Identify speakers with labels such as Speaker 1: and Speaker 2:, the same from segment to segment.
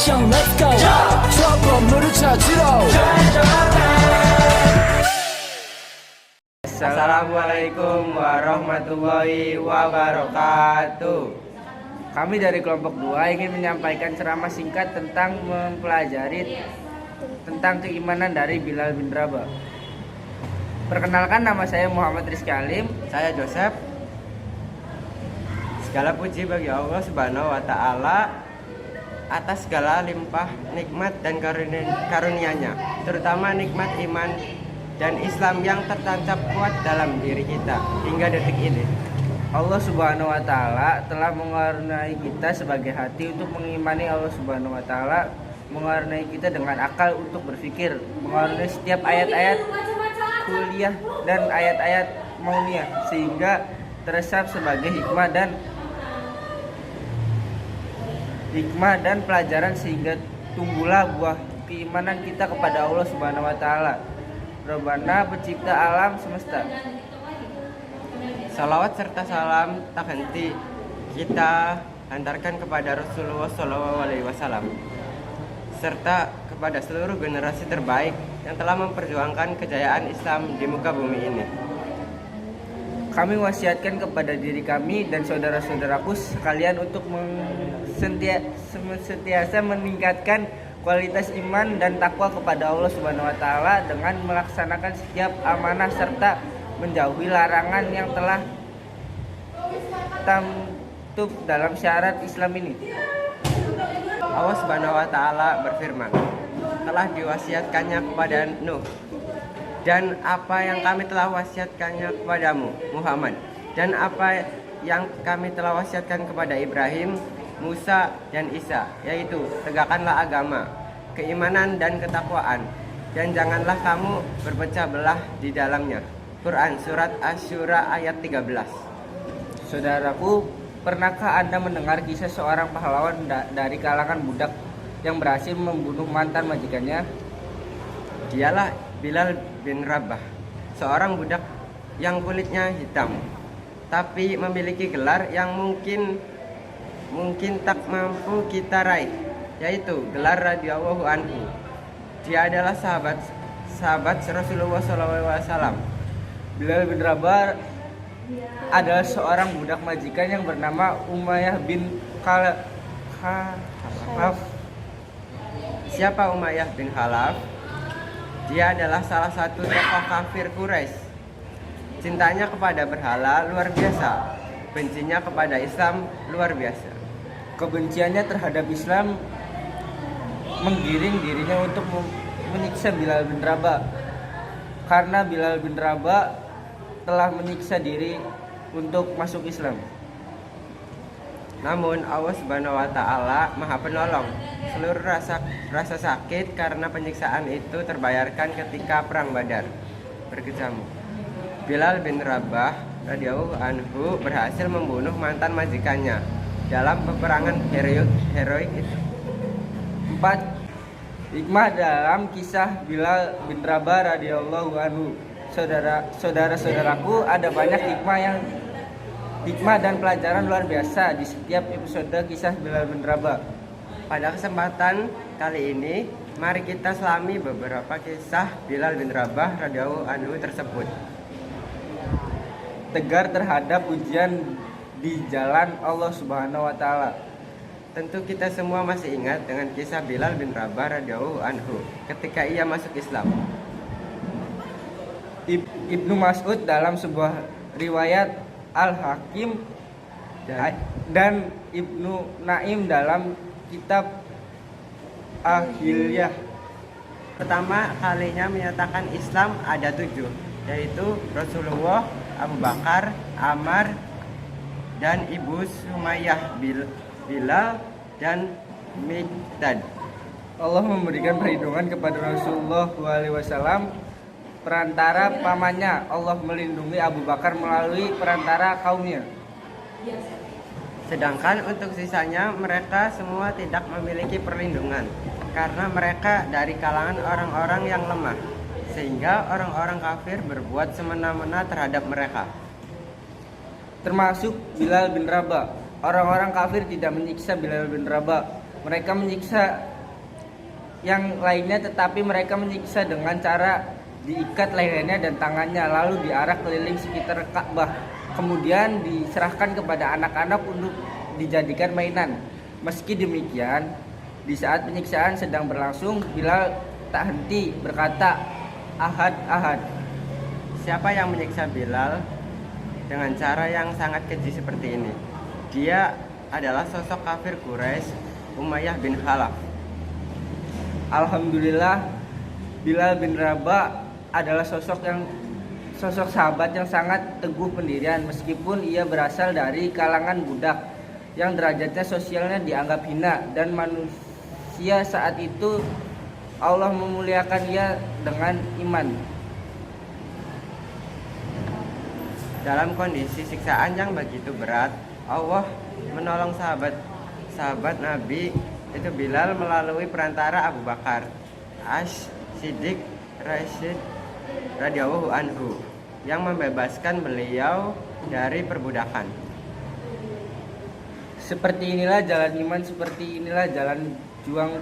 Speaker 1: action let's go 저 건물을 찾으러
Speaker 2: Assalamualaikum warahmatullahi wabarakatuh. Kami dari kelompok 2 ingin menyampaikan ceramah singkat tentang mempelajari tentang keimanan dari Bilal bin Rabah. Perkenalkan, nama saya Muhammad Rizky Alim.
Speaker 3: Saya Joseph. Segala puji bagi Allah Subhanahu wa Ta'ala atas segala limpah nikmat dan karunia-Nya, terutama nikmat iman dan Islam yang tertancap kuat dalam diri kita hingga detik ini.
Speaker 2: Allah Subhanahu wa Ta'ala telah mengaruniai kita sebagai hati untuk mengimani Allah Subhanahu wa Ta'ala, mengaruniai kita dengan akal untuk berpikir, mengaruniai setiap ayat-ayat kuliah dan ayat-ayat mauniyah sehingga teresap sebagai hikmah dan pelajaran sehingga tumbuhlah buah keimanan kita kepada Allah Subhanahu wa Ta'ala, Rabbana pencipta alam semesta.
Speaker 3: Salawat serta salam tak henti kita hantarkan kepada Rasulullah SAW serta kepada seluruh generasi terbaik yang telah memperjuangkan kejayaan Islam di muka bumi ini.
Speaker 2: Kami wasiatkan kepada diri kami dan saudara-saudaraku sekalian untuk sentiasa meningkatkan kualitas iman dan takwa kepada Allah Subhanahu wa Ta'ala dengan melaksanakan setiap amanah serta menjauhi larangan yang telah tertutup dalam syarat Islam ini.
Speaker 3: Allah Subhanahu wa Ta'ala berfirman, telah diwasiatkannya kepada Nuh, dan apa yang kami telah wasiatkannya kepadamu Muhammad, dan apa yang kami telah wasiatkan kepada Ibrahim, Musa, dan Isa, yaitu tegakkanlah agama, keimanan dan ketakwaan, dan janganlah kamu berpecah belah di dalamnya. Quran Surat Asy-Syura ayat 13.
Speaker 2: Saudaraku, pernahkah Anda mendengar kisah seorang pahlawan dari kalangan budak yang berhasil membunuh mantan majikannya?
Speaker 3: Dialah Bilal bin Rabah, seorang budak yang kulitnya hitam, tapi memiliki gelar yang mungkin tak mampu kita raih, yaitu gelar radhiyallahu anhu. Dia adalah sahabat Rasulullah SAW.
Speaker 2: Bilal bin Rabah adalah seorang budak majikan yang bernama Umayyah bin Khalaf.
Speaker 3: Siapa Umayyah bin Khalaf? Dia adalah salah satu tokoh kafir Quraisy. Cintanya kepada berhala luar biasa, bencinya kepada Islam luar biasa.
Speaker 2: Kebenciannya terhadap Islam menggiring dirinya untuk menyiksa Bilal bin Rabah, karena Bilal bin Rabah telah menyiksa diri untuk masuk Islam.
Speaker 3: Namun Allah Subhanahu wa Ta'ala Maha Penolong. Seluruh rasa sakit karena penyiksaan itu terbayarkan ketika perang Badar berkecamuk. Bilal bin Rabah radhiyallahu anhu berhasil membunuh mantan majikannya dalam peperangan heroik itu.
Speaker 2: 4. Hikmah dalam kisah Bilal bin Rabah radhiyallahu anhu. Saudara-saudaraku, ada banyak hikmah dan pelajaran luar biasa di setiap episode kisah Bilal bin Rabah.
Speaker 3: Pada kesempatan kali ini, mari kita selami beberapa kisah Bilal bin Rabah radhiyallahu anhu tersebut.
Speaker 2: Tegar terhadap ujian di jalan Allah Subhanahu wa Ta'ala.
Speaker 3: Tentu kita semua masih ingat dengan kisah Bilal bin Rabah radhiyallahu anhu ketika ia masuk Islam.
Speaker 2: Ibnu Mas'ud dalam sebuah riwayat Al-Hakim dan Ibnu Naim dalam kitab Ahiliyah.
Speaker 3: Pertama kalinya menyatakan Islam ada 7, yaitu Rasulullah, Abu Bakar, Ammar, dan Ibu Sumayyah, Bilal, dan Miqdad.
Speaker 2: Allah memberikan perlindungan kepada Rasulullah SAW perantara pamannya. Allah melindungi Abu Bakar melalui perantara kaumnya.
Speaker 3: Sedangkan untuk sisanya mereka semua tidak memiliki perlindungan karena mereka dari kalangan orang-orang yang lemah, sehingga orang-orang kafir berbuat semena-mena terhadap mereka.
Speaker 2: Termasuk Bilal bin Rabah. Orang-orang kafir tidak menyiksa Bilal bin Rabah Mereka menyiksa yang lainnya, tetapi mereka menyiksa dengan cara diikat lehernya dan tangannya lalu diarak keliling sekitar Ka'bah, kemudian diserahkan kepada anak-anak untuk dijadikan mainan. Meski demikian, di saat penyiksaan sedang berlangsung, Bilal tak henti berkata, "Ahad, ahad."
Speaker 3: Siapa yang menyiksa Bilal dengan cara yang sangat keji seperti ini? Dia adalah sosok kafir Quraisy, Umayyah bin Khalaf.
Speaker 2: Alhamdulillah, Bilal bin Rabah adalah sosok sahabat yang sangat teguh pendirian, meskipun ia berasal dari kalangan budak yang derajatnya sosialnya dianggap hina dan manusia. Saat itu Allah memuliakan ia dengan iman.
Speaker 3: Dalam kondisi siksaan yang begitu berat, Allah menolong sahabat Nabi itu Bilal melalui perantara Abu Bakar As-Siddiq Rashid radhiyallahu anhu yang membebaskan beliau dari perbudakan.
Speaker 2: Seperti inilah jalan iman, seperti inilah jalan juang.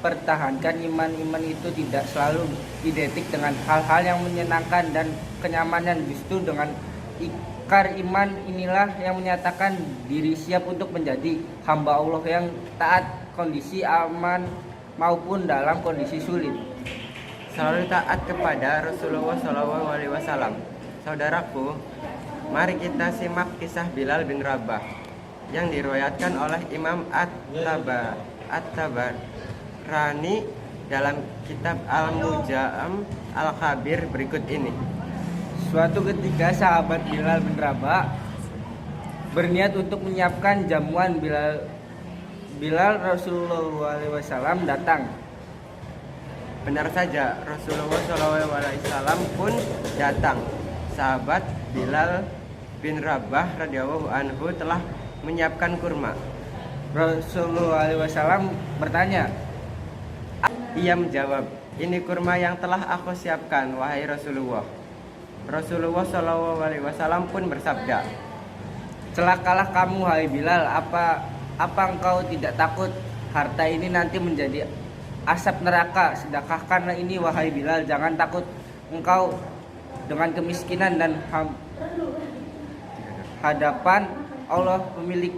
Speaker 2: Pertahankan iman. Iman itu tidak selalu identik dengan hal-hal yang menyenangkan dan kenyamanan. Justru dengan ikrar iman inilah yang menyatakan diri siap untuk menjadi hamba Allah yang taat, kondisi aman maupun dalam kondisi sulit.
Speaker 3: Selalu taat kepada Rasulullah SAW. Saudaraku, mari kita simak kisah Bilal bin Rabah yang diriwayatkan oleh Imam At-Tabarani dalam kitab Al-Mujam Al-Khabir berikut ini.
Speaker 2: Suatu ketika sahabat Bilal bin Rabah berniat untuk menyiapkan jamuan. Bilal Rasulullah SAW datang.
Speaker 3: Benar saja, Rasulullah SAW pun datang. Sahabat Bilal bin Rabah radhiyallahu anhu telah menyiapkan kurma.
Speaker 2: Rasulullah SAW bertanya.
Speaker 3: Ia menjawab, "Ini kurma yang telah aku siapkan, wahai Rasulullah." Rasulullah SAW pun bersabda, "Celakalah kamu, hai Bilal. Apa engkau tidak takut harta ini nanti menjadi asap neraka? Sedekahkanlah ini, wahai Bilal. Jangan takut engkau dengan kemiskinan dan hadapan Allah pemilik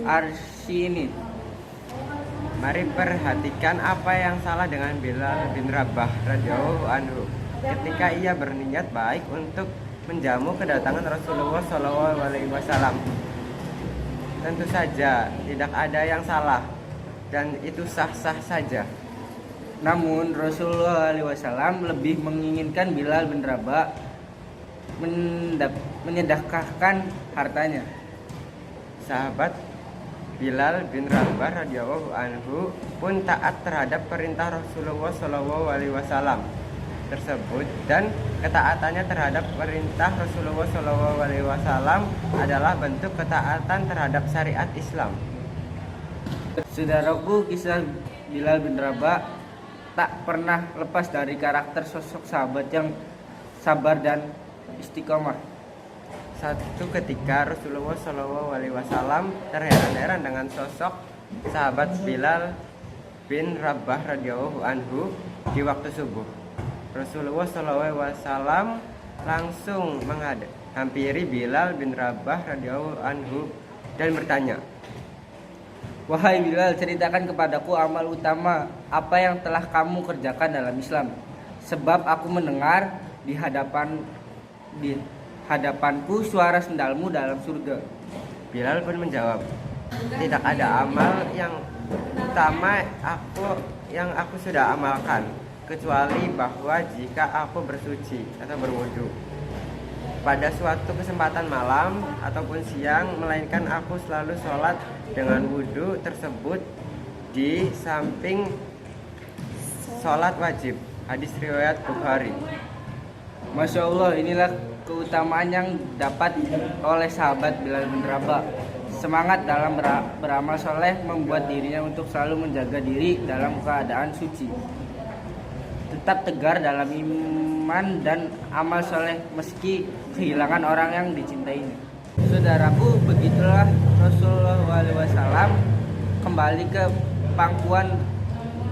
Speaker 3: arsy ini." Mari perhatikan apa yang salah dengan Bilal bin Rabah radhiyallahu anhu ketika ia berniat baik untuk menjamu kedatangan Rasulullah SAW. Tentu saja tidak ada yang salah dan itu sah-sah saja. Namun Rasulullah SAW lebih menginginkan Bilal bin Rabah menyedekahkan hartanya. Sahabat Bilal bin Rabah radhiyallahu anhu pun taat terhadap perintah Rasulullah SAW tersebut, dan ketaatannya terhadap perintah Rasulullah SAW adalah bentuk ketaatan terhadap syariat Islam. Saudaraku, kisah Bilal bin Rabah tak pernah lepas dari karakter sosok sahabat yang sabar dan istiqomah. Satu ketika Rasulullah SAW terheran-heran dengan sosok sahabat Bilal bin Rabah radhiyallahu anhu di waktu subuh. Rasulullah SAW langsung menghampiri Bilal bin Rabah radhiyallahu anhu dan bertanya, "Wahai Bilal, ceritakan kepadaku amal utama apa yang telah kamu kerjakan dalam Islam. Sebab aku mendengar di hadapanku suara sendalmu dalam surga." Bilal pun menjawab, "Tidak ada amal yang utama yang aku sudah amalkan, kecuali bahwa jika aku bersuci atau berwudu pada suatu kesempatan malam ataupun siang, melainkan aku selalu sholat dengan wudu tersebut di samping sholat wajib." Hadis riwayat Bukhari. Masya Allah, inilah keutamaan yang dapat oleh sahabat Bilal bin Rabah. Semangat dalam beramal soleh membuat dirinya untuk selalu menjaga diri dalam keadaan suci, tetap tegar dalam iman dan amal soleh meski kehilangan orang yang dicintainya. Saudaraku, begitulah Rasulullah SAW
Speaker 2: kembali ke pangkuan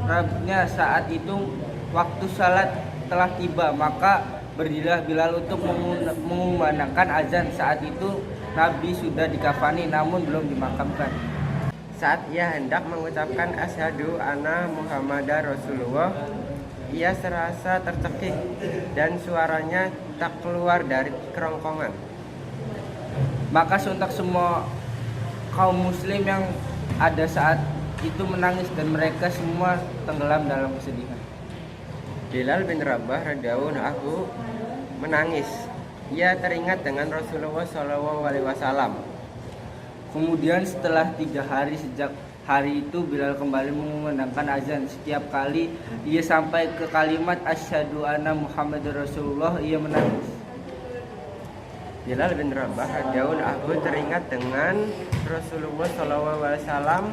Speaker 2: Rabbnya. Saat itu waktu salat telah tiba, maka berdirilah Bilal untuk mengumandangkan azan. Saat itu Nabi sudah dikafani namun belum dimakamkan.
Speaker 3: Saat ia hendak mengucapkan asyhadu anna Muhammadar Rasulullah, ia serasa tercekik dan suaranya tak keluar dari kerongkongan.
Speaker 2: Maka sontak semua kaum muslim yang ada saat itu menangis dan mereka semua tenggelam dalam kesedihan.
Speaker 3: Bilal bin Rabah radhiyallahu anhu menangis. Ia teringat dengan Rasulullah SAW.
Speaker 2: Kemudian setelah 3 hari sejak hari itu Bilal kembali mengumandangkan azan. Setiap kali ia sampai ke kalimat asyhadu anna Muhammadar Rasulullah, ia menangis.
Speaker 3: Bilal bin Rabah radhiyallahu anhu teringat dengan Rasulullah SAW.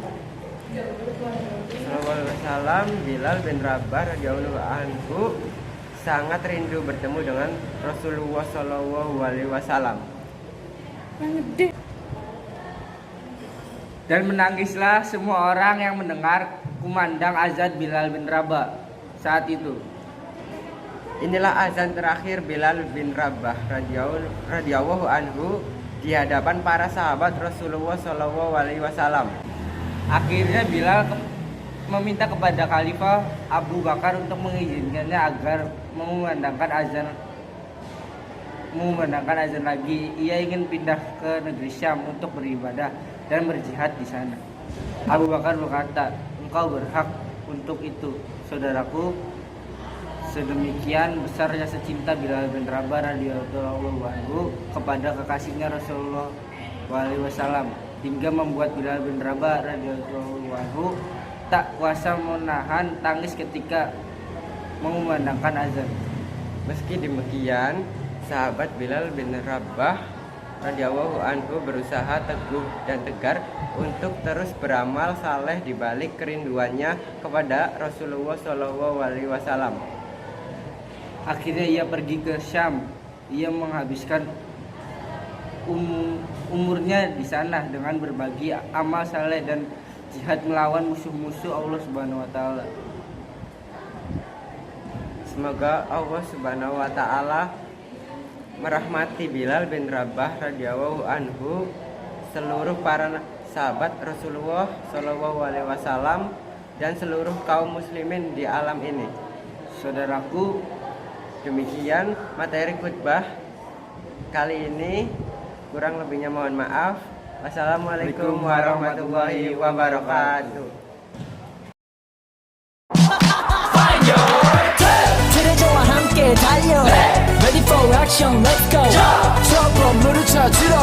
Speaker 3: Bilal bin Rabah radhiyallahu anhu sangat rindu bertemu dengan Rasulullah SAW.
Speaker 2: Dan menangislah semua orang yang mendengar kumandang azan Bilal bin Rabah saat itu.
Speaker 3: Inilah azan terakhir Bilal bin Rabah radhiyallahu anhu di hadapan para sahabat Rasulullah SAW.
Speaker 2: Akhirnya Bilal meminta kepada Khalifah Abu Bakar untuk mengizinkannya agar mengumandangkan azan lagi. Ia ingin pindah ke negeri Syam untuk beribadah dan berjihad di sana. Abu Bakar berkata, "Engkau berhak untuk itu, saudaraku." Sedemikian besarnya secinta Bilal bin Rabah radhiyallahu anhu kepada kekasihnya Rasulullah SAW hingga membuat Bilal bin Rabah radhiyallahu anhu tak kuasa menahan tangis ketika mengumandangkan azan.
Speaker 3: Meski demikian, sahabat Bilal bin Rabah radhiyallahu anhu berusaha teguh dan tegar untuk terus beramal saleh di balik kerinduannya kepada Rasulullah SAW.
Speaker 2: Akhirnya ia pergi ke Syam. Ia menghabiskan umurnya di sana dengan berbagi amal saleh dan jihad melawan musuh-musuh Allah Subhanahu wa taala.
Speaker 3: Semoga Allah Subhanahu wa taala merahmati Bilal bin Rabah radhiyallahu anhu, seluruh para sahabat Rasulullah SAW dan seluruh kaum muslimin di alam ini.
Speaker 2: Saudaraku,
Speaker 3: demikian materi khutbah kali ini. Kurang lebihnya mohon maaf. Wassalamualaikum warahmatullahi wabarakatuh.
Speaker 1: 트레저와 함께 달려 Ready for action, let's go. 첫 건물을 찾으러